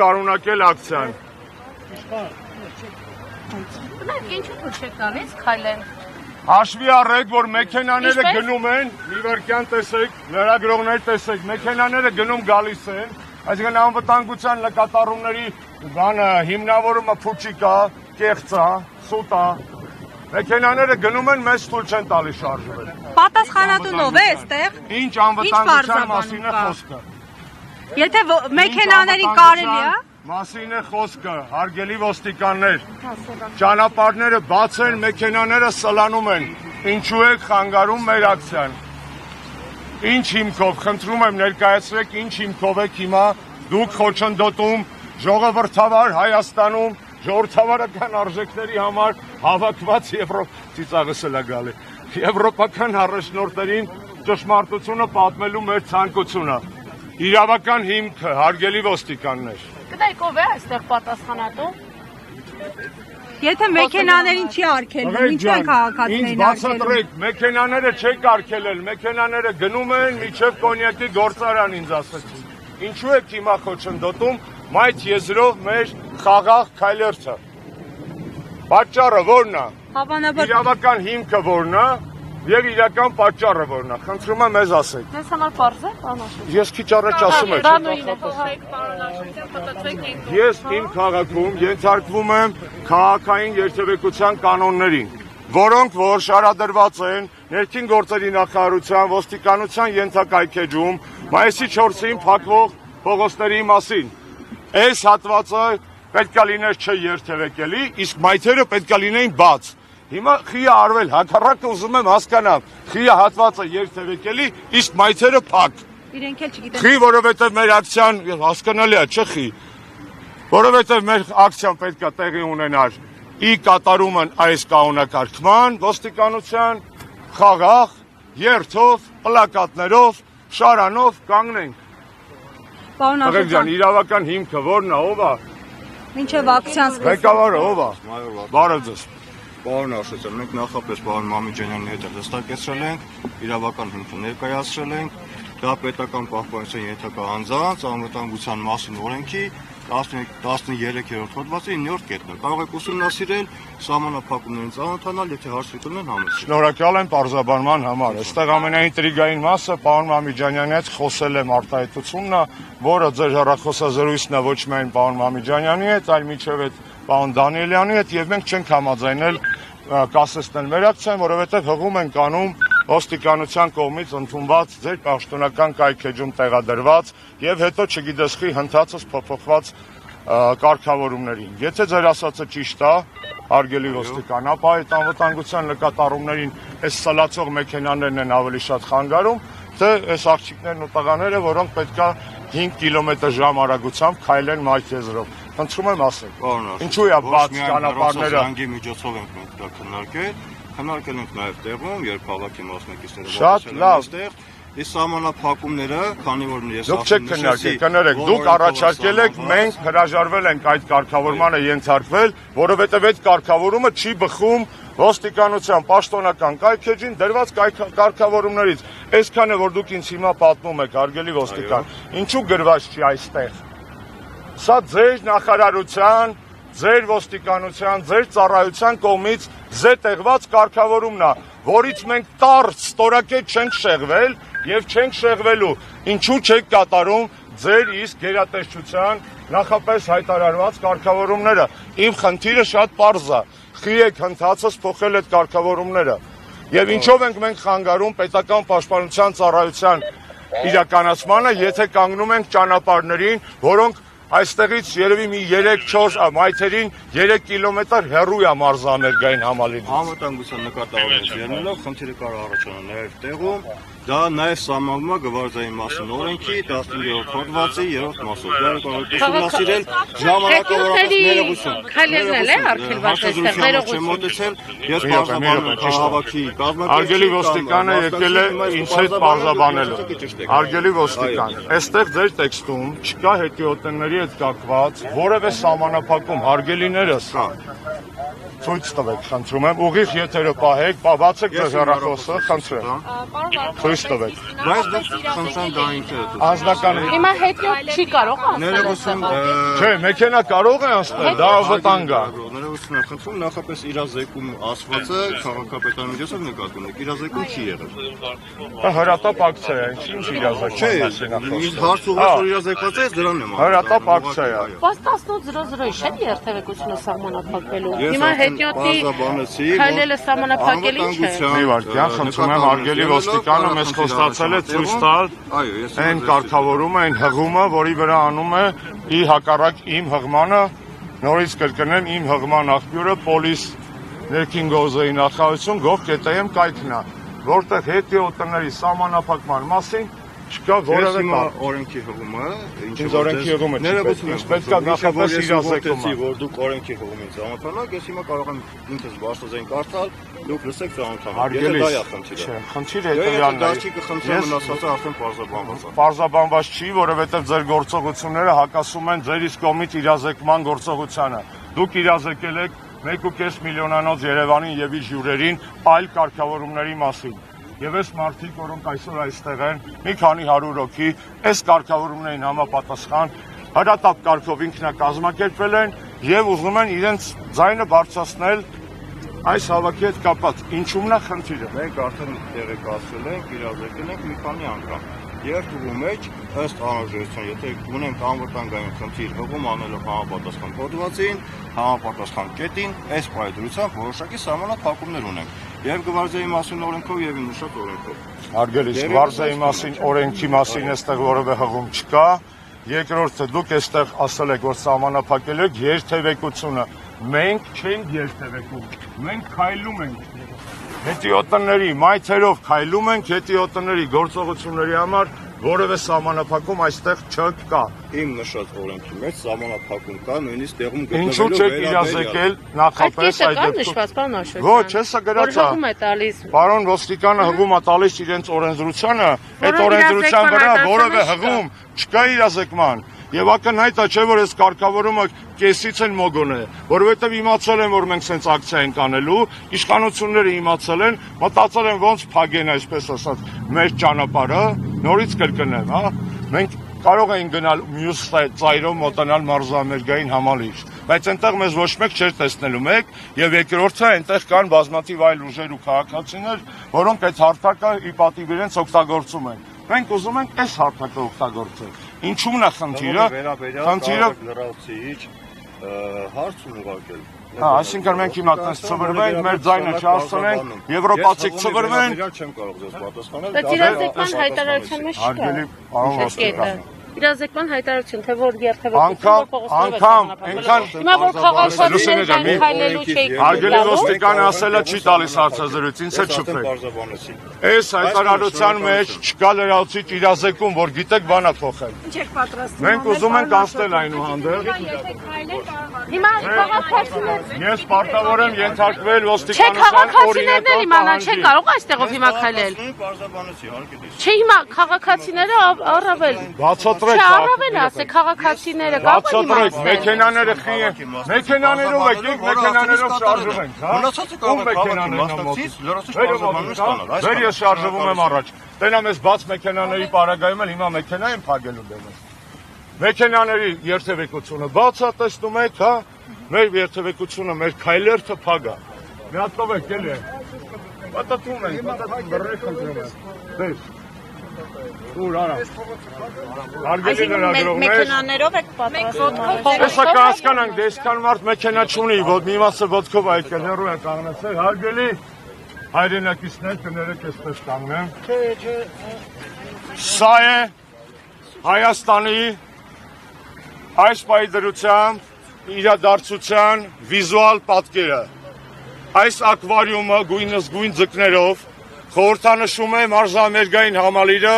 Կարունակել ակցիան։ Բնակ ինչու չեք տալիս քայլեն։ Հաշվի առեք, որ մեքենաները գնում են, Միվերկյան տեսեք, լրագրողներ տեսեք, մեքենաները գնում գալիս են, այսինքն անվտանգության նկատառումների բանը հիմնավորումը փուչիկ է, կեղծ է, սուտ է։ Մեքենաները գնում են, մեզ թույլ չեն տալի շարժվել։ Պատասխանատուն ով է այստեղ։ Ինչ անվտանգության մասին է խոսքը։ Եթե մեքենաներին կարելի է Մասին է խոսքը, հարգելի ոստիկաններ, ճանապարհները բաց են, մեքենաները սլանում են, ինչու եք խանգարում մեր ակցիան, ինչ հիմքով, խնդրում եմ ներկայացրեք, ինչ հիմքով եք հիմա դուք խոչընդոտում ժողովրդավար Հայաստանում, ժողովրդավարական արժեքների համար հավաքված եվրոպական առաջնորդներին ճշմարտությունը պատմելու մեր ցանկությունը, իրավական հիմքը, հարգելի ոստիկաններ։ Գիտեք ով է այստեղ պատասխանատու։ Եթե մեքենաներին չի արգելվում, ինչու են քաղաքացիներին արգելում։ Բացատրեք, մեքենաները չեք արգելել, մեքենաները գնում են մինչև կոնյակի գործարան ինձ ասեցին։ Ինչու եք հիմա խոչընդոտում մայթ եզրով մեր խաղաղ քայլերթը։ Պատճառը ո՞րն է։ Հավանաբար իրավական հիմքը ո՞րն է եւ իրական պատճառը ո՞րն է։ Խնդրում եմ մեզ ասեք։ Ձեզ համար պարզ է, պարոն Աշոտյան։ Ես քիչ առաջ ասում եմ։ Ես իմ քաղաքում ենթարկվում եմ քաղաքային երթևեկության կանոններին, որոնք որ շարադրված են ներքին գործերի նախարարության ոստիկանության ենթակայքեջում մայիսի 4-ին փակվող փողոցների մասին։ Այս հատվածը պետք է լիներ չերթևեկելի, իսկ մայթերը պետք է լինեին բաց։ Հիմա խիա արվել, հակառակը ուզում եմ հասկանամ, խիա հատվածը երթևեկելի, իսկ մայթերը փակ։ իրենք էլ չգիտեն։ Խի, որովհետև մեր ակցիան հասկանալի է, չէ՞ խի։ Որովհետև մեր ակցիան պետք է տեղի ունենար ի կատարումն այս կանոնակարգման, ոստիկանության, խաղաղ, երթով, պլակատներով, շարանով կանգնենք։ Պարոն Աշոտյան, իրավական հիմքը ո՞րն է, ով է։ մինչև ակցիան սկսվի։ Ղեկավարը ով է։ Բարև ձեզ։ Պարոն Աշոտյան, մենք նախապես պարոն Մամիջանյանի հետ հստակեցրել ենք, իրավական հիմքը ներկայացրել ենք, դա պետական պահպանության ենթակա անձանց անվտանգության մասին օրենքի 13-րդ հոդվածի 9-րդ կետն է։ Կարող եք ուսումնասիրել, սահմանափակումներին ծանոթանալ, եթե հարցեր կունեն համեցեք։ Շնորհակալ եմ պարզաբանման համար։ Այստեղ ամենաինտրիգային մասը պարոն Մամիջանյանի հետ խոսել եմ արտահայտությունն է, որը ձեր հեռախոսազրույցն է ոչ միայն պարոն Մամիջանյանի հետ, այլ միջև այդ պարոն Դանիելյանի հետ, եւ մենք չենք համաձայնել կասեցնել մեր ակցիան, որովհետև հղում ենք անում ոստիկանության կողմից ընդունված ձեր պաշտոնական կայքեջում տեղադրված եւ հետո չգիտես խի հնդածս փոփոխված կարգավորումներին։ Եթե ձեր ասածը ճիշտ է, հարգելի ոստիկան, ապա այդ անվտանգության նկատառումներին այս սլացող մեքենաներն են ավելի շատ խանգարում, թե այս աղջիկներն ու տղաները, որոնք պետքա 5 կմ/ժ արագությամբ քայլեն մայթ եզրով։ Խնդրում եմ ասեք, ինչու է բաց ճանապարհները։ Անգի միջոցով ենք մենք դա քննարկել ենք նաև տեղում, երբ քաղաքի մասնակիցները շատ լավ։ Այս սահմանափակումները, քանի որ ես Դուք չեք քննարկել, կներեք, դուք առաջարկել եք, մենք հրաժարվել ենք այդ կարգավորմանը ենթարկվել, որովհետև այդ կարգավորումը չի բխում ոստիկանության պաշտոնական կայքեջին դրված կարգավորումներից։ Այսքանը որ դուք ինձ հիմա պատմում եք, հարգելի ոստիկան, ինչու գրված չի այստեղ։ Սա ձեր նախարարության, ձեր ոստիկանության, ձեր ծառայության կողմից զետեղված կարգավորումն է, որից մենք տառ ստորակետ չենք շեղվել եւ չենք շեղվելու։ Ինչու չեք կատարում ձեր իսկ գերատեսչության նախապես հայտարարված կարգավորումները։ Իմ խնդիրը շատ պարզ է։ Խի եք հնդածս փոխել այդ կարգավորումները։ Եվ ինչով ենք մենք խանգարում պետական պաշտպանության ծառայության իրականացմանը, եթե կանգնում ենք ճանապարհներին, որոնք այստեղից երևի մի 3-4 մայթերին 3 կիլոմետր հեռու է մարզաներգային համալիրից։ Անվտանգության նկատառումից ելնելով խնդիրը կարող առաջանալ նաև տեղում, դա նաև սահմանվում է գվարդիայի մասին օրենքի 15-րդ հոդվածի 3-րդ մասով։ Դա կարող է ուսումնասիրել ժամանակավորապես ներողություն։ Քայլերն է արգելված այստեղ ներողություն։ Մոտեցել, ես պարզաբանում եմ քաղաքի կազմակերպիչ։ Արգելի ոստիկանը եկել է ինձ հետ պարզաբանելու։ Արգելի ոստիկան, այստեղ ձեր տեքստում չկա հետիոտների հետ կապված որևէ սահմանափակում, հարգելիներս։ Ցույց տվեք, խնդրում եմ, ուղիղ եթերը պահեք, բացեք ձեր հեռախոսը, խնդրեմ։ ցույց տվեք։ Բայց դուք խնդրեմ դա ինքը դուք։ Անձնական Հիմա հետիոտ չի կարող անցնել։ Ներողություն, Չէ, մեքենա կարող է անցնել, դա վտանգ է։ Ներողություն եմ խնդրում, նախապես իրազեկում ասվածը քաղաքապետարանի միջոցով նկատի ունեք, իրազեկում չի եղել։ Դա հրատապ ակցիա է, ինչ իրազեկում Չէ, հարց ուղղված որ իրազեկված է, դրանն եմ Հրատապ ակցիա է։ Բայց 18:00-ի չէ՞ երթևեկությունը սահմանափակվելու։ Հիմա հետիոտի քայլելը սահմանափակելի չէ։ Մի վարքյան, խնդրում եմ հարգելի ոստիկանը մեզ խոստացել է ցույց տալ այն կարգավորումը, այն հղումը, որի վրա անում է ի հակառակ իմ հղմանը, նորից կրկնեմ իմ հղման աղբյուրը պոլիս ներքին գործերի նախարարություն gov.am կայքն է, որտեղ հետիոտների սահմանափակման մասին չկա որևէ կարգ։ օրենքի հղումը, Ինչ օրենքի հղումը չի պետք, պետք է նախապես իրազեկումը։ որ դուք օրենքի հղումից ծանոթանաք, ես հիմա կարող եմ ինքս բարձրաձայն կարդալ, դուք լսեք ծանոթանաք։ Եթե դա է խնդիրը։ Չէ, խնդիրը հետևյալն է։ Դաշտի կխնդրեմ մնացածը արդեն բարձրաբանված է։ Պարզաբանված չի, որովհետև ձեր գործողությունները հակասում են ձեր իսկ կողմից իրազեկման գործողությանը։ Դուք իրազեկել եք 1.5 միլիոնանոց Երևանին եւ իր հյուրերին այլ կարգավորումների մասին։ Եվ այս մարդիկ, որոնք այսօր այստեղ են, մի քանի 100 հոգի, այս կարգավորումներին համապատասխան հրատապ կարգով ինքնակազմակերպվել են եւ ուզում են իրենց ձայնը բարձրացնել այս հավաքի հետ կապված։ Ինչու՞մն է խնդիրը։ Մենք արդեն տեղեկացրել ենք, իրազեկել ենք մի քանի անգամ։ Երթուղու մեջ ըստ անհրաժեշտության, եթե ունենք անվտանգային խնդիր հղում անելու համապատասխան հոդվածին, համապատասխան կետին, այս պայմանությամբ որոշակի սահմանափակումներ ունենք։ Եվ գվարդիայի մասին օրենքով եւ նշած օրենքով։ Հարգելիս, գվարդիայի մասին օրենքի մասին այստեղ որևէ հղում չկա։ Երկրորդը դուք այստեղ ասել եք, որ սահմանափակել եք երթևեկությունը։ Մենք չենք երթևեկում, մենք քայլում ենք։ Հետիոտների մայթերով քայլում ենք, հետիոտների գործողությունների համար որևէ սահմանափակում այստեղ չկա։ Իմ նշած օրենքի մեջ սահմանափակում կա, նույնիսկ տեղում Ինչու՞ չեք իրազեկել նախապես այդ դեպքում։ Ոչ, հեսա գրած է։ Հղում է տալիս։ Պարոն ոստիկանը հղում է տալիս իրենց օրենսդրությանը, այդ օրենսդրության վրա որևէ հղում չկա իրազեկման։ Եվ ակնհայտ է չէ, որ այս կարգավորումը կեսից են մոգոն է, որովհետև իմացել են, որ մենք սենց ակցիա ենք անելու, իշխանությունները իմացել են, մտածել են ոնց փագեն, այսպես ասած, մեր ճանապարհը, նորից կրկնեմ, հա, մենք կարող էին գնալ մյուս ծայրով մոտենալ մարզամերգային համալիր, բայց այնտեղ մեզ ոչ մեկ չէր տեսնելու մեկ, եւ երկրորդը այնտեղ կան բազմաթիվ այլ ուժեր ու քաղաքացիներ, որոնք այդ հարթակը ի պատիվ իրենց օգտագործում են։ Մենք ուզում ենք այս հարթակը օգտագործել։ Ինչու՞մն է խնդիրը։ Խնդիրը լրացիչ հարց ուղղակել։ Հա, այսինքն մենք հիմա տես ծվրվենք, մեր ձայնը չհասցնենք, եվրոպացիք ծվրվեն։ Չեմ կարող ձեզ պատասխանել։ Դա իրազեկման հայտարարության մեջ չկա։ Հարգելի պարոն ոստիկան։ Իրազեկման հայտարարություն, թե որ երթևեկությունը Անգամ այնքան հիմա որ քաղաքացիներն են քայլելու չէի։ Հարգելի ոստիկանը ասելը չի տալիս հարցազրույց, ինձ է չփեք։ Այս հայտարարության մեջ չկա լրացիչ իրազեկում, որ գիտեք բանա փոխել։ Ինչ եք պատրաստվում։ Մենք ուզում ենք անցնել այնուհանդերձ։ Հիմա քաղաքացիներ Ես պարտավոր եմ ենթարկվել Չէ, ոստիկանության քաղաքացիներն էլ իմանան, չեն կարող այստեղով հիմա քայլել։ Պարզաբանեցի, հարկի դες։ Չէ, հիմա քաղաքացիները առավել։ Բացատրեք։ Չէ, առավել ասե քաղաքացիները կարող են Բացատրեք, մեքենաները խի են։ Մեքենաներով եկեք, մեքենաներով շարժվում ենք, հա։ Մնացածը կարող է քաղաքի մասնակցից լրացիչ պարզաբանություն ստանալ։ Վեր ես շարժվում եմ առաջ։ Տենամ ես բաց մեքենաների պարագայում էլ հիմա մեքենա եմ փակելու դեմը։ Մեքենաների երթևեկությունը բաց է, տեսնում եք, հա։ Մեր երթևեկությունը, մեր քայլերթը փակ է։ Մի հատ տվեք էլի։ Պատտում ենք, բռնեք խնդրում եմ։ Դες։ Ուր արա։ Հարգելի լրագրողներ, Մեքենաներով եք պատրաստվում։ հեսա կհասկանանք, դե այսքան մարդ մեքենա չունի, որ մի մասը ոտքով այդքան հեռու է կանգնեցել, հարգելի հայրենակիցներ, կներեք այսպես կանգնեմ։ Սա է Հայաստանի այս պայդրությամբ իրադարձության վիզուալ պատկերը։ Այս ակվարիումը գույնզգույն ձկներով խորհրդանշում է մարզամերգային համալիրը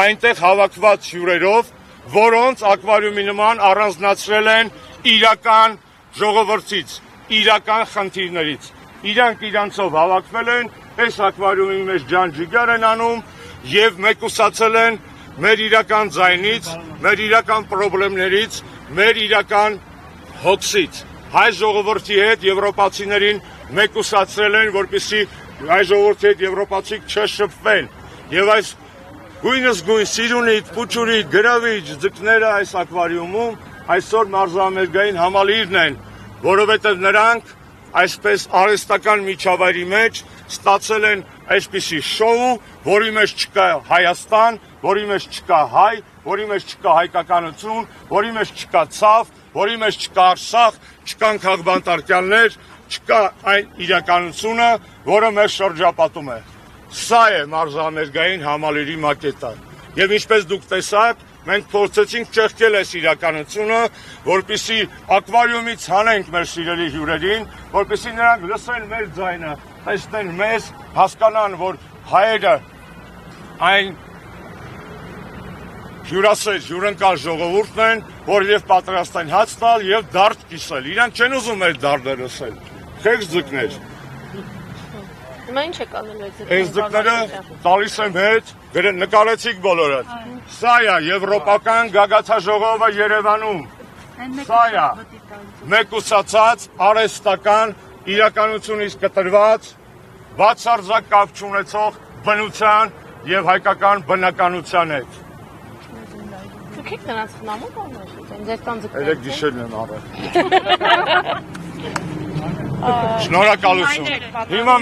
այնտեղ հավաքված հյուրերով, որոնց ակվարիումի նման առանձնացրել են իրական ժողովրդից, իրական խնդիրներից։ Իրանք իրանցով հավաքվել են, այս ակվարիումի մեջ ջան-ջիգար են անում եւ մեկուսացել են մեր իրական ձայնից, մեր իրական խնդիրներից, մեր իրական հոգսից։ Հայ ժողովրդի հետ եվրոպացիներին մեկուսացրել են, որպեսզի հայ ժողովրդի հետ եվրոպացիք չշփվեն։ եւ այս գույնս գույն սիրունիկ, փուչուրիկ, գրավիչ ձկները այս ակվարիումում այսօր մարզամերգային համալիրն են, որովհետեւ նրանք այսպես արհեստական միջավայրի մեջ ստացել են այսպիսի շոու, որի մեջ չկա Հայաստան, որի մեջ չկա հայ, որի մեջ չկա հայկականություն, որի մեջ չկա ցավ, որի մեջ չկա Արցախ, չկան քաղբանտարկյաններ, չկա այն իրականությունը, որը մեզ շրջապատում է։ Սա է մարզամերգային համալիրի մակետը։ Եվ ինչպես դուք տեսաք, մենք փորձեցինք ճեղքել այս իրականությունը, որպեսզի ակվարիումից հանենք մեր սիրելի հյուրերին, որպեսզի նրանք լսեն մեր ձայնը, տեսնեն մեզ, հասկանան, որ հայերը այն հյուրասեր, հյուրընկալ ժողովուրդն են, որ եւ պատրաստ են հաց տալ եւ դարդ կիսել։ Իրանք չեն ուզում մեր դարդը լսել։ Խեղճ ձկներ։ Հիմա ինչ է կանելու այդ Այս ձկները տալիս եմ հետ, նկարեցիք բոլորը։ Սա է եվրոպական գագաթաժողովը Երևանում։ Սա է մեկուսացած արհեստական իրականությունից կտրված բացարձակ կապ չունեցող բնության եւ հայկական բնականության հետ։ Դուք եք նրանց նամակ անոշ, ձեր տան ձկները։ Երեք գիշերն եմ առել։ Շնորհակալություն։ Հիմա